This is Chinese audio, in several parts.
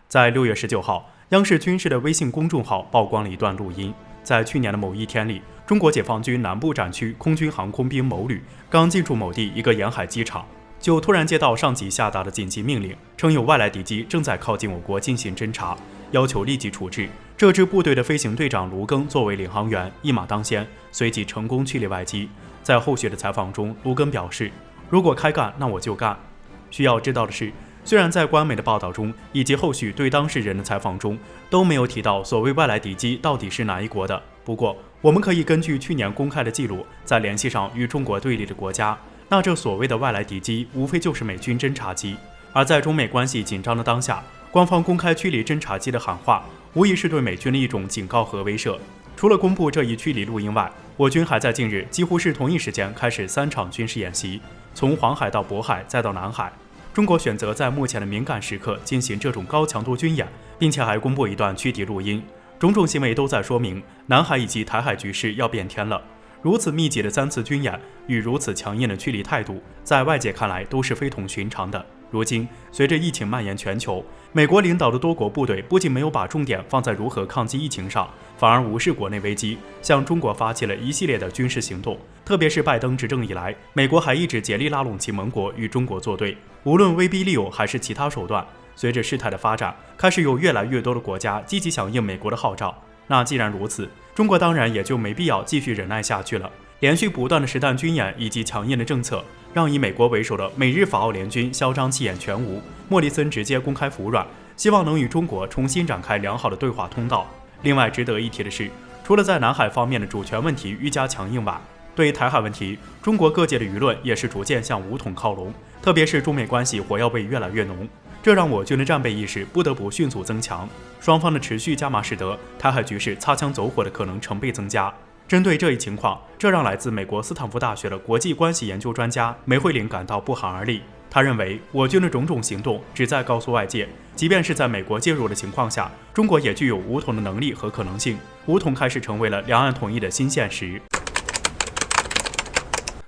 在6月19号，央视军事的微信公众号曝光了一段录音。在去年的某一天里，中国解放军南部战区空军航空兵某旅刚进驻某地一个沿海机场，就突然接到上级下达的紧急命令，称有外来敌机正在靠近我国进行侦察，要求立即处置。这支部队的飞行队长卢庚作为领航员，一马当先，随即成功驱离外机。在后续的采访中，卢庚表示：“如果开干，那我就干。”需要知道的是，虽然在官媒的报道中以及后续对当事人的采访中都没有提到所谓外来敌机到底是哪一国的，不过我们可以根据去年公开的记录，再联系上与中国对立的国家，那这所谓的外来敌机无非就是美军侦察机。而在中美关系紧张的当下，官方公开驱离侦察机的喊话，无疑是对美军的一种警告和威慑。除了公布这一驱离录音外，我军还在近日几乎是同一时间开始3场军事演习，从黄海到渤海再到南海。中国选择在目前的敏感时刻进行这种高强度军演，并且还公布一段驱敌录音，种种行为都在说明南海以及台海局势要变天了。如此密集的3次军演与如此强硬的驱离态度，在外界看来都是非同寻常的。如今，随着疫情蔓延全球，美国领导的多国部队不仅没有把重点放在如何抗击疫情上，反而无视国内危机，向中国发起了一系列的军事行动。特别是拜登执政以来，美国还一直竭力拉拢其盟国与中国作对，无论威逼利诱还是其他手段。随着事态的发展，开始有越来越多的国家积极响应美国的号召。那既然如此，中国当然也就没必要继续忍耐下去了。连续不断的实弹军演以及强硬的政策，让以美国为首的美日法澳联军嚣张气焰全无。莫里森直接公开服软，希望能与中国重新展开良好的对话通道。另外值得一提的是，除了在南海方面的主权问题愈加强硬外，对于台海问题，中国各界的舆论也是逐渐向武统靠拢，特别是中美关系火药味越来越浓，这让我军的战备意识不得不迅速增强。双方的持续加码使得台海局势擦枪走火的可能成倍增加。针对这一情况，这让来自美国斯坦福大学的国际关系研究专家梅惠玲感到不寒而栗。他认为，我军的种种行动旨在告诉外界，即便是在美国介入的情况下，中国也具有武统的能力和可能性，武统开始成为了两岸统一的新现实。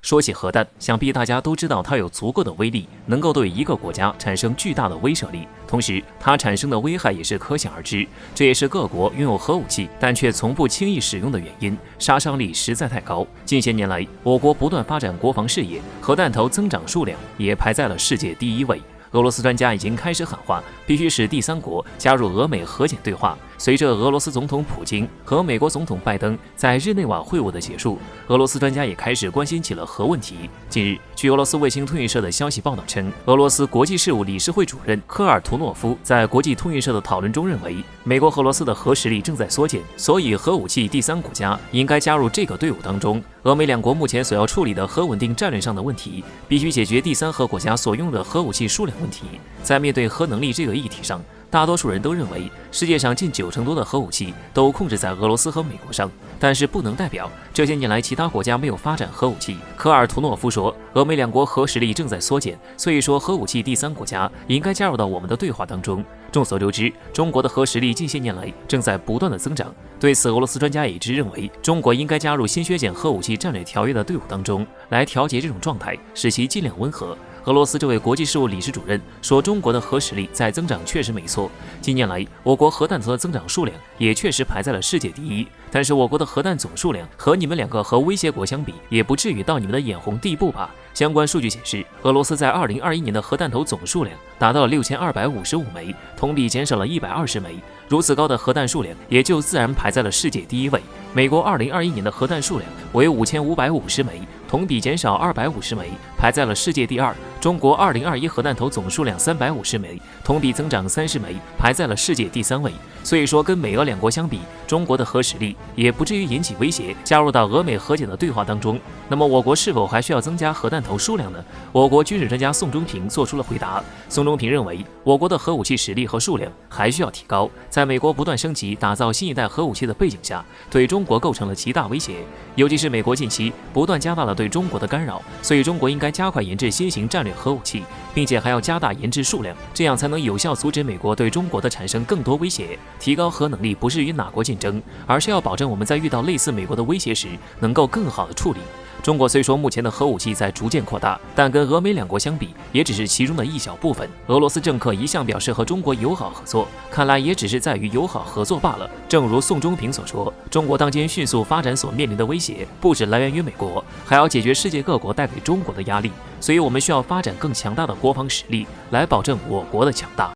说起核弹，想必大家都知道它有足够的威力，能够对一个国家产生巨大的威慑力，同时它产生的危害也是可想而知。这也是各国拥有核武器但却从不轻易使用的原因，杀伤力实在太高。近些年来，我国不断发展国防事业，核弹头增长数量也排在了世界第1位。俄罗斯专家已经开始喊话，必须使第3国加入俄美核检对话。随着俄罗斯总统普京和美国总统拜登在日内瓦会晤的结束，俄罗斯专家也开始关心起了核问题。近日，据俄罗斯卫星通讯社的消息报道称，俄罗斯国际事务理事会主任科尔图诺夫在国际通讯社的讨论中认为，美国和俄罗斯的核实力正在缩减，所以核武器第3国家应该加入这个队伍当中。俄美两国目前所要处理的核稳定战略上的问题，必须解决第3核国家所用的核武器数量问题。在面对核能力这个议题上，大多数人都认为世界上近90%多的核武器都控制在俄罗斯和美国上，但是不能代表这些年来其他国家没有发展核武器。科尔图诺夫说，俄美两国核实力正在缩减，所以说核武器第3国家应该加入到我们的对话当中。众所周知，中国的核实力近些年来正在不断的增长，对此俄罗斯专家也一致认为，中国应该加入新削减核武器战略条约的队伍当中，来调节这种状态，使其尽量温和。俄罗斯这位国际事务理事主任说，中国的核实力在增长确实没错，近年来我国核弹头的增长数量也确实排在了世界第1，但是我国的核弹总数量和你们2个核威胁国相比，也不至于到你们的眼红地步吧。相关数据显示，俄罗斯在2021年的核弹头总数量达到了6255枚，同比减少了120枚。如此高的核弹数量，也就自然排在了世界第1位。美国2021年的核弹数量为5550枚，同比减少250枚，排在了世界第2。中国2021核弹头总数量350枚，同比增长30枚，排在了世界第3位。所以说，跟美俄2国相比，中国的核实力也不至于引起威胁，加入到俄美核检的对话当中。那么我国是否还需要增加核弹头数量呢？我国军事专家宋忠平做出了回答。宋忠平认为，我国的核武器实力和数量还需要提高，在美国不断升级打造新一代核武器的背景下，对中国构成了极大威胁。尤其是美国近期不断加大了对中国的干扰，所以中国应该加快研制新型战略核武器，并且还要加大研制数量，这样才能有效阻止美国对中国的产生更多威胁。提高核能力不是与哪国竞争，而是要保证我们在遇到类似美国的威胁时，能够更好的处理。中国虽说目前的核武器在逐渐扩大，但跟俄美两国相比，也只是其中的一小部分。俄罗斯政客一向表示和中国友好合作，看来也只是在于友好合作罢了。正如宋忠平所说，中国当前迅速发展所面临的威胁，不只来源于美国，还要解决世界各国带给中国的压力，所以我们需要发展更强大的国防实力，来保证我国的强大。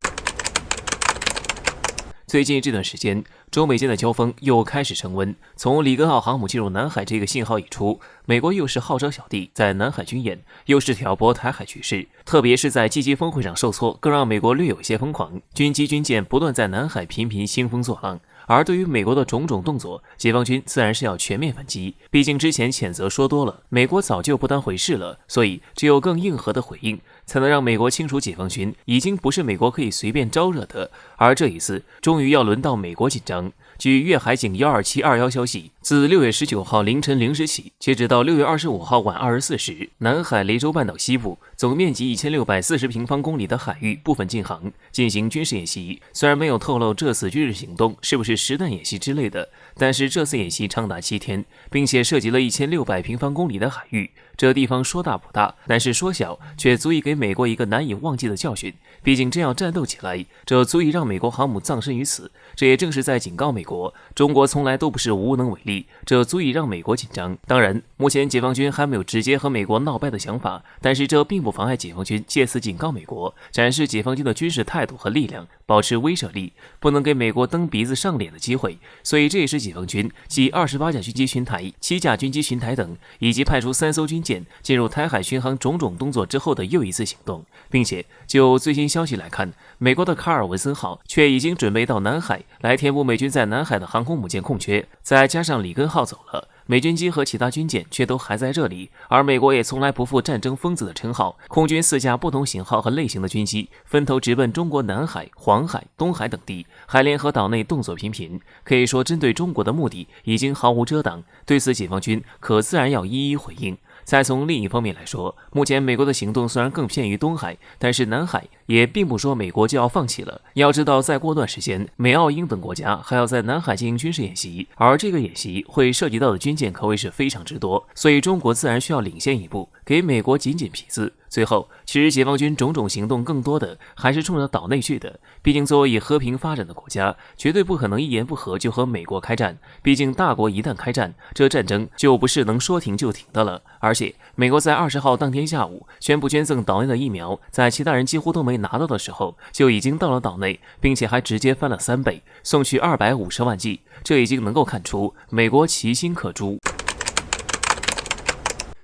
最近这段时间，中美间的交锋又开始升温。从里根号航母进入南海这个信号一出，美国又是号召小弟在南海军演，又是挑拨台海局势。特别是在积极峰会上受挫，更让美国略有些疯狂。军机军舰不断在南海频频兴风作浪。而对于美国的种种动作，解放军自然是要全面反击。毕竟之前谴责说多了，美国早就不当回事了，所以只有更硬核的回应，才能让美国清楚解放军已经不是美国可以随便招惹的。而这一次，终于要轮到美国紧张。据粤海警12721消息，自6月19号凌晨0时起，截止到6月25号晚24时，南海雷州半岛西部总面积1640平方公里的海域部分近航进行军事演习。虽然没有透露这次军事行动是不是实弹演习之类的，但是这次演习长达7天，并且涉及了1600平方公里的海域。这地方说大不大，但是说小却足以给美国一个难以忘记的教训。毕竟真要战斗起来，这足以让美国航母葬身于此。这也正是在警告美国，中国从来都不是无能为力，这足以让美国紧张。当然，目前解放军还没有直接和美国闹掰的想法，但是这并不妨碍解放军借此警告美国，展示解放军的军事态度和力量，保持威慑力，不能给美国蹬鼻子上脸的机会。所以这也是解放军继28架军机巡台、7架军机巡台等，以及派出3艘军舰进入台海巡航种种动作之后的又一次行动。并且就最新消息来看，美国的卡尔文森号却已经准备到南海来填补美军在南海的航空母舰空缺，再加上里根号走了，美军机和其他军舰却都还在这里，而美国也从来不负战争疯子的称号。空军4架不同型号和类型的军机分头直奔中国南海、黄海、东海等地，还联合岛内动作频频，可以说针对中国的目的已经毫无遮挡。对此，解放军可自然要一一回应。再从另一方面来说，目前美国的行动虽然更偏于东海，但是南海也并不说美国就要放弃了。要知道，再过段时间，美、澳、英等国家还要在南海进行军事演习，而这个演习会涉及到的军舰可谓是非常之多，所以中国自然需要领先一步，给美国紧紧皮子。最后，其实解放军种种行动更多的还是冲着岛内去的。毕竟作为以和平发展的国家，绝对不可能一言不合就和美国开战。毕竟大国一旦开战，这战争就不是能说停就停的了。而且，美国在20号当天下午宣布捐赠岛内的疫苗，在其他人几乎都没拿到的时候，就已经到了岛内，并且还直接翻了3倍，送去250万剂。这已经能够看出美国其心可诛。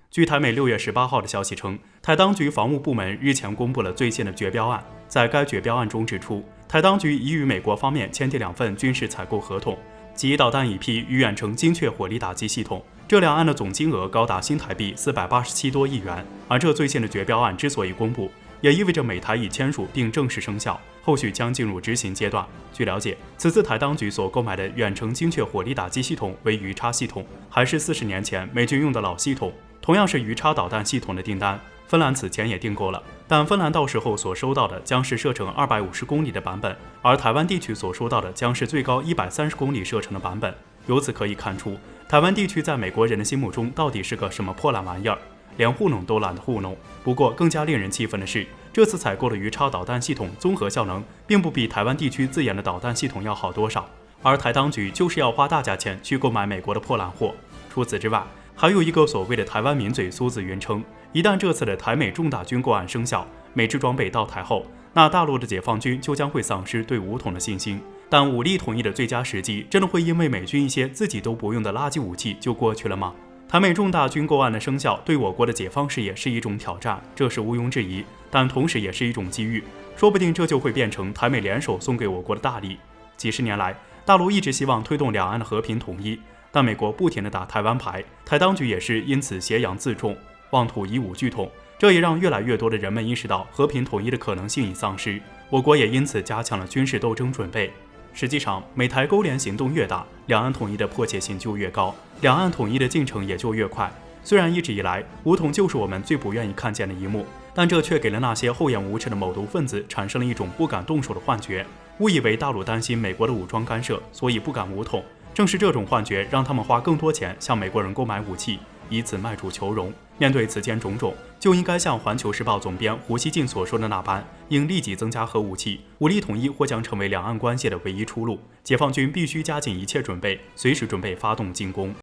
据台美6月18号的消息称，台当局防务部门日前公布了最新的决标案。在该决标案中指出，台当局已与美国方面签订2份军事采购合同，即导弹一批与远程精确火力打击系统。这两案的总金额高达新台币487多亿元。而这最新的决标案之所以公布，也意味着美台已签署并正式生效，后续将进入执行阶段。据了解，此次台当局所购买的远程精确火力打击系统为鱼叉系统，还是40年前美军用的老系统。同样是鱼叉导弹系统的订单，芬兰此前也订购了，但芬兰到时候所收到的将是射程250公里的版本，而台湾地区所收到的将是最高130公里射程的版本。由此可以看出，台湾地区在美国人的心目中到底是个什么破烂玩意儿，连糊弄都懒得糊弄。不过更加令人气愤的是，这次采购的鱼叉导弹系统综合效能并不比台湾地区自研的导弹系统要好多少，而台当局就是要花大价钱去购买美国的破烂货。除此之外，还有一个所谓的台湾名嘴苏子云称，一旦这次的台美重大军购案生效，美制装备到台后，那大陆的解放军就将会丧失对武统的信心。但武力统一的最佳时机，真的会因为美军一些自己都不用的垃圾武器就过去了吗？台美重大军购案的生效，对我国的解放事业是一种挑战，这是毋庸置疑，但同时也是一种机遇，说不定这就会变成台美联手送给我国的大礼。几十年来，大陆一直希望推动两岸的和平统一，但美国不停地打台湾牌，台当局也是因此挟洋自重，妄图以武拒统，这也让越来越多的人们意识到和平统一的可能性已丧失，我国也因此加强了军事斗争准备。实际上，美台勾连行动越大，两岸统一的迫切性就越高，两岸统一的进程也就越快。虽然一直以来武统就是我们最不愿意看见的一幕，但这却给了那些厚颜无耻的某毒分子产生了一种不敢动手的幻觉，误以为大陆担心美国的武装干涉，所以不敢武统。正是这种幻觉让他们花更多钱向美国人购买武器，以此迈出求荣。面对此前种种，就应该像《环球时报》总编胡锡进所说的那般，应立即增加核武器，武力统一或将成为两岸关系的唯一出路。解放军必须加紧一切准备，随时准备发动进攻。